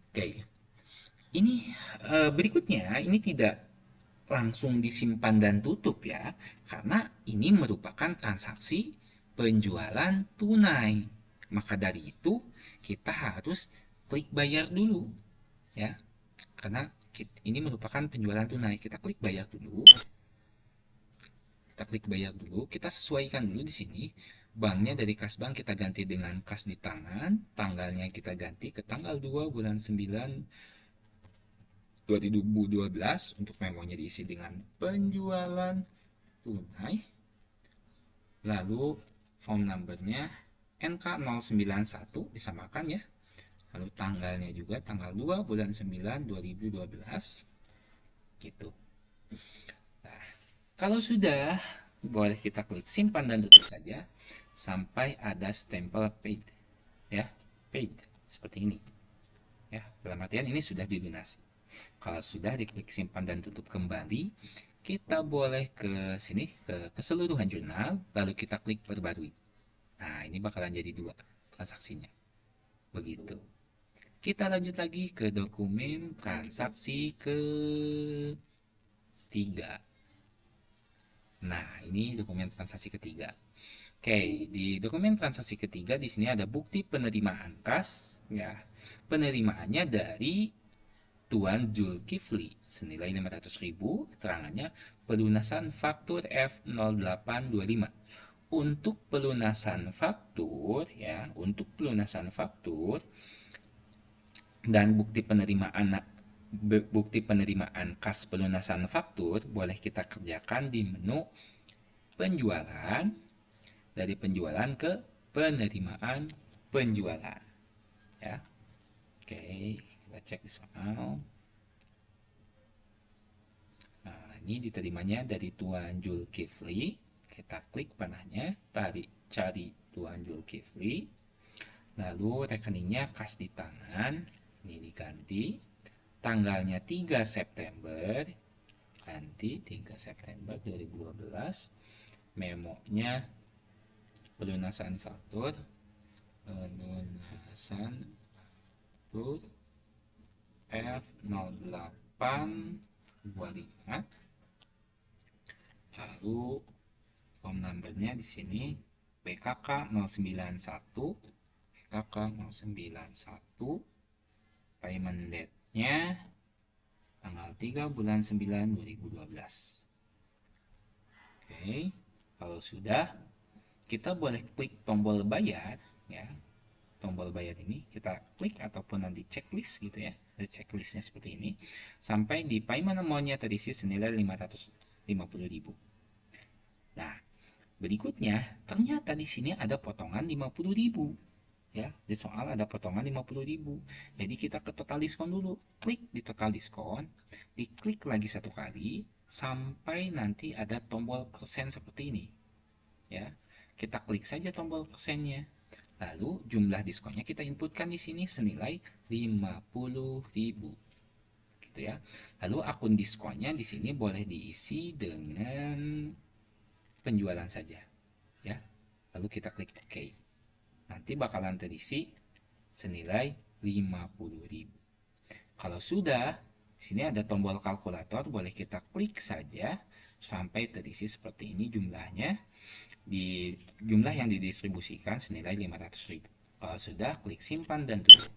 oke. Ini berikutnya ini tidak langsung disimpan dan tutup ya, karena ini merupakan transaksi penjualan tunai. Maka dari itu kita harus klik bayar dulu ya, karena ini merupakan penjualan tunai. Kita klik bayar dulu. Kita klik bayar dulu. Kita sesuaikan dulu di sini. Banknya dari kas bank kita ganti dengan kas di tangan. Tanggalnya kita ganti ke tanggal 2 bulan 9 2012. Untuk memonya diisi dengan penjualan tunai. Lalu form numbernya NK091 disamakan ya. Lalu tanggalnya juga tanggal 2 bulan 9 2012 gitu. Nah, kalau sudah boleh kita klik simpan dan tutup saja sampai ada stempel paid ya, paid seperti ini ya. Dalam artian ini sudah dilunasi. Kalau sudah diklik simpan dan tutup kembali, kita boleh ke sini ke keseluruhan jurnal, lalu kita klik perbarui. Nah, ini bakalan jadi 2 transaksinya. Begitu. Kita lanjut lagi ke dokumen transaksi ketiga. Nah, ini dokumen transaksi ketiga. Oke, di dokumen transaksi ketiga di sini ada bukti penerimaan kas ya. Penerimaannya dari Tuan Zulkifli senilai 500.000. Keterangannya pelunasan faktur F0825. Untuk pelunasan faktur ya, untuk pelunasan faktur dan bukti penerimaan kas pelunasan faktur boleh kita kerjakan di menu penjualan, dari penjualan ke penerimaan penjualan ya. Oke, kita cek di soal. Nah, ini diterimanya dari Tuan Zulkifli. Kita klik panahnya, cari Tuan Zulkifli. Lalu rekeningnya kas di tangan, ini diganti. Tanggalnya 3 September, ganti 3 September 2012. Memonya pelunasan faktur, F0825. Lalu form numbernya di sini BKK 091, BKK 091. Payment date-nya tanggal 3 bulan 9 2012. Oke, kalau sudah kita boleh klik tombol bayar ya. Tombol bayar ini kita klik ataupun nanti checklist gitu ya. Ada checklistnya seperti ini. Sampai di payment amount-nya terisi senilai 550.000. Nah, berikutnya ternyata di sini ada potongan 50.000. Ya, di soal ada potongan 50.000. Jadi kita ke total diskon dulu. Klik di total diskon, diklik lagi satu kali sampai nanti ada tombol persen seperti ini. Ya, kita klik saja tombol persennya. Lalu jumlah diskonnya kita inputkan di sini senilai 50.000. Gitu ya. Lalu akun diskonnya di sini boleh diisi dengan penjualan saja. lalu kita klik OK. Nanti bakalan terisi senilai 50.000. Kalau sudah, sini ada tombol kalkulator, boleh kita klik saja sampai terisi seperti ini jumlahnya. Di jumlah yang didistribusikan senilai 500.000. Kalau sudah, klik simpan dan tutup.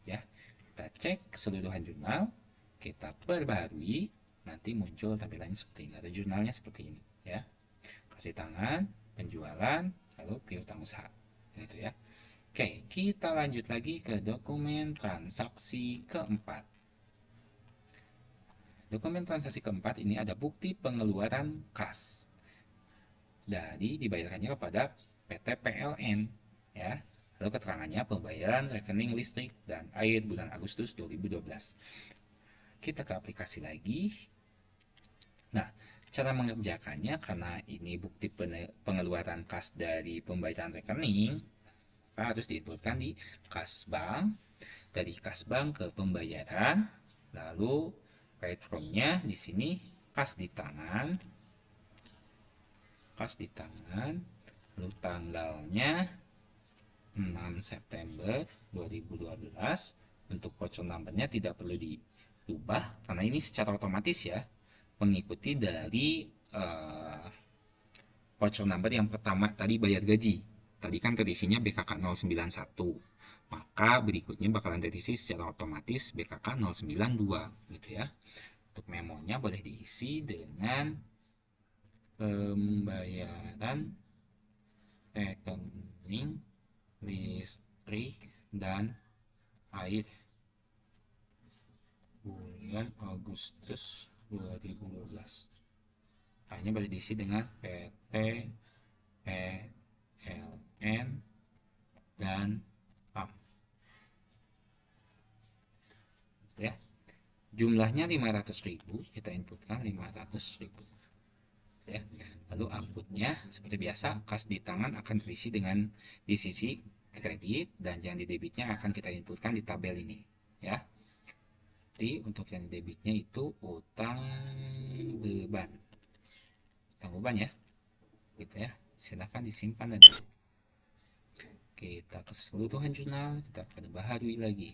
Ya, kita cek keseluruhan jurnal, kita perbaharui, nanti muncul tampilannya seperti ini. Ada jurnalnya seperti ini, ya. Kasih tangan, penjualan, lalu piutang usaha, gitu ya. Oke, kita lanjut lagi ke dokumen transaksi keempat. Dokumen transaksi keempat ini ada bukti pengeluaran kas dari dibayarkannya kepada PT PLN, ya. Lalu keterangannya pembayaran rekening listrik dan air bulan Agustus 2012. Kita ke aplikasi lagi. Nah, cara mengerjakannya karena ini bukti pengeluaran kas dari pembayaran rekening, harus diinputkan di kas bank, dari kas bank ke pembayaran, lalu paid from-nya di sini kas di tangan, lalu tanggalnya 6 September 2012. Untuk voucher number-nya tidak perlu diubah karena ini secara otomatis ya mengikuti dari voucher number yang pertama tadi bayar gaji. Tadi kan terisinya BKK 091, maka berikutnya bakalan terisi secara otomatis BKK 092 gitu ya. Untuk memonya boleh diisi dengan pembayaran rekening listrik dan air bulan Agustus 2012. Hanya boleh diisi dengan PT PLN dan PAM. Ya. Jumlahnya 500.000, kita inputkan 500.000. Ya. Lalu outputnya seperti biasa, kas di tangan akan terisi dengan di sisi kredit dan yang di debitnya akan kita inputkan di tabel ini, ya. Jadi untuk yang debitnya itu utang beban. Utang beban ya. Gitu ya. Silahkan disimpan dan kita keseluruhan jurnal, kita perbaharui lagi.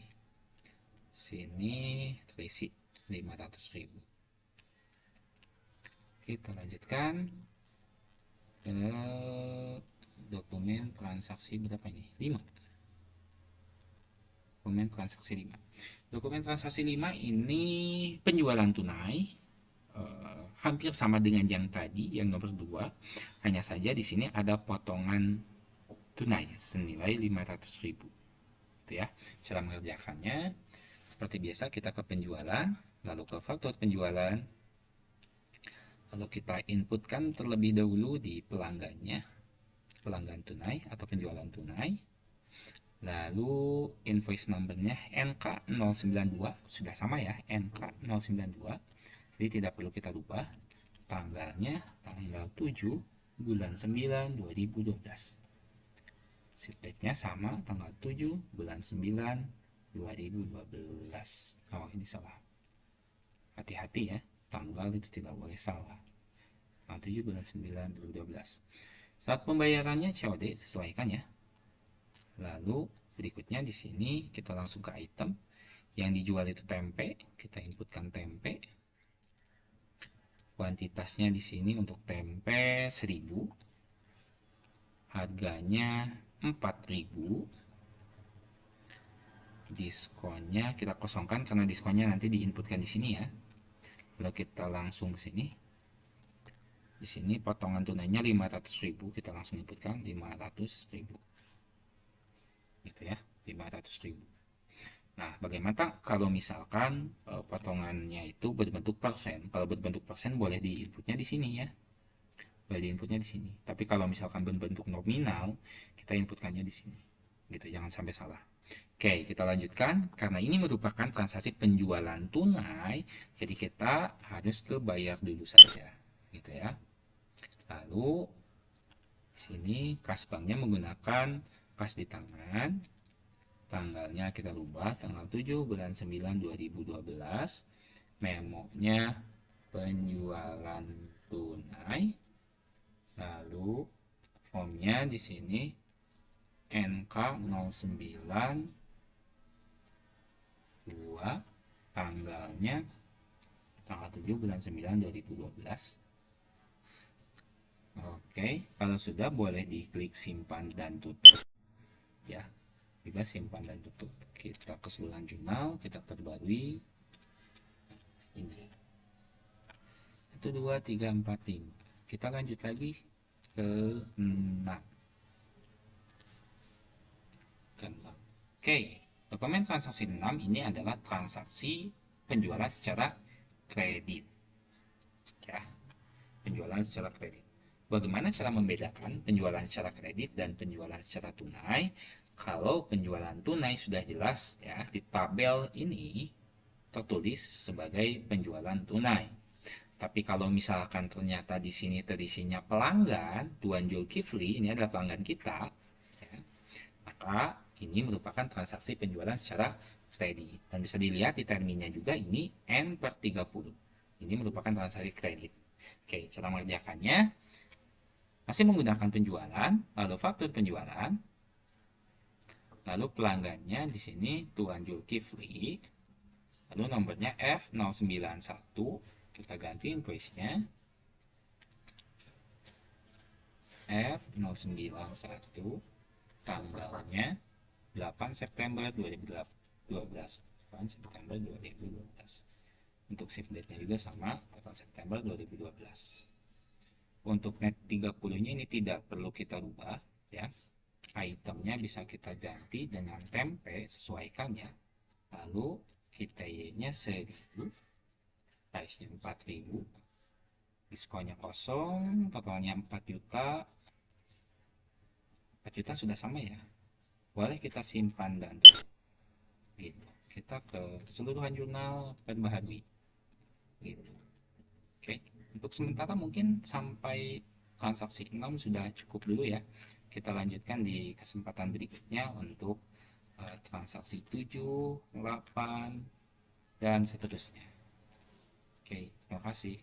Sini terisi 500.000. Kita lanjutkan ke dokumen transaksi berapa ini? 5. Dokumen transaksi 5. Dokumen transaksi 5 ini penjualan tunai, hampir sama dengan yang tadi, yang nomor 2. Hanya saja di sini ada potongan tunai senilai 500.000. Itu ya. Cara mengerjakannya seperti biasa, kita ke penjualan, lalu ke faktur penjualan, lalu kita inputkan terlebih dahulu di pelanggannya, pelanggan tunai atau penjualan tunai, lalu invoice numbernya NK092, sudah sama ya, NK092, jadi tidak perlu kita rubah. Tanggalnya tanggal 7 bulan 9 2012. Ship date-nya sama, tanggal 7 bulan 9 2012. Oh, ini salah. Hati-hati ya, tanggal itu tidak boleh salah. Tanggal 7 bulan 9 2012. Saat pembayarannya COD sesuaikan ya. Lalu berikutnya di sini kita langsung ke item. Yang dijual itu tempe, kita inputkan tempe. Kuantitasnya di sini untuk tempe 1000. Harganya 4.000. Diskonnya kita kosongkan karena diskonnya nanti diinputkan di sini ya. Lalu kita langsung ke sini. Di sini potongan tunainya 500.000, kita langsung inputkan 500.000. Gitu ya, 500.000. Nah, bagaimana kalau misalkan potongannya itu berbentuk persen? Kalau berbentuk persen boleh diinputnya di sini ya. Boleh diinputnya di sini. Tapi kalau misalkan berbentuk nominal, kita inputkannya di sini. Gitu, jangan sampai salah. Oke, kita lanjutkan. Karena ini merupakan transaksi penjualan tunai, jadi kita harus ke bayar dulu saja. Gitu ya. Lalu sini kas banknya menggunakan kas di tangan. Tanggalnya kita rubah tanggal 7 bulan 9 2012. Memonya penjualan tunai. Lalu Formnya di sini NK09 2, tanggalnya tanggal 7 bulan 9 2012. Oke, kalau sudah boleh diklik simpan dan tutup ya. Juga simpan dan tutup. Kita keseluruhan jurnal, kita perbarui ini. 1 2 3 4 5. Kita lanjut lagi ke 6. Oke, dokumen transaksi 6 ini adalah transaksi penjualan secara kredit. Ya, penjualan secara kredit. Bagaimana cara membedakan penjualan secara kredit dan penjualan secara tunai? Kalau penjualan tunai sudah jelas ya, di tabel ini tertulis sebagai penjualan tunai. Tapi kalau misalkan ternyata di sini terisinya pelanggan, Tuan Zulkifli ini adalah pelanggan kita, ya, maka ini merupakan transaksi penjualan secara kredit. Dan bisa dilihat di terminnya juga ini N per 30. Ini merupakan transaksi kredit. Oke, cara mengerjakannya masih menggunakan penjualan, lalu faktur penjualan, lalu pelanggannya di sini Tuan Zulkifli, lalu nomornya F091, kita ganti invoice-nya F091, tanggalnya 8 September 2012. 8 September 2012. Untuk shift date-nya juga sama, 8 September 2012. Untuk net 30-nya ini tidak perlu kita rubah ya. Itemnya bisa kita ganti dengan tempe, sesuaikan ya. Lalu kita Y-nya 1000, price-nya 4000, diskonnya kosong, totalnya 4 juta. 4 juta sudah sama ya. Boleh kita simpan dan gitu. Kita ke keseluruhan jurnal perbaharui gitu. Oke, untuk sementara mungkin sampai transaksi 6 sudah cukup dulu ya. Kita lanjutkan di kesempatan berikutnya untuk transaksi 7, 8, dan seterusnya. Oke, terima kasih.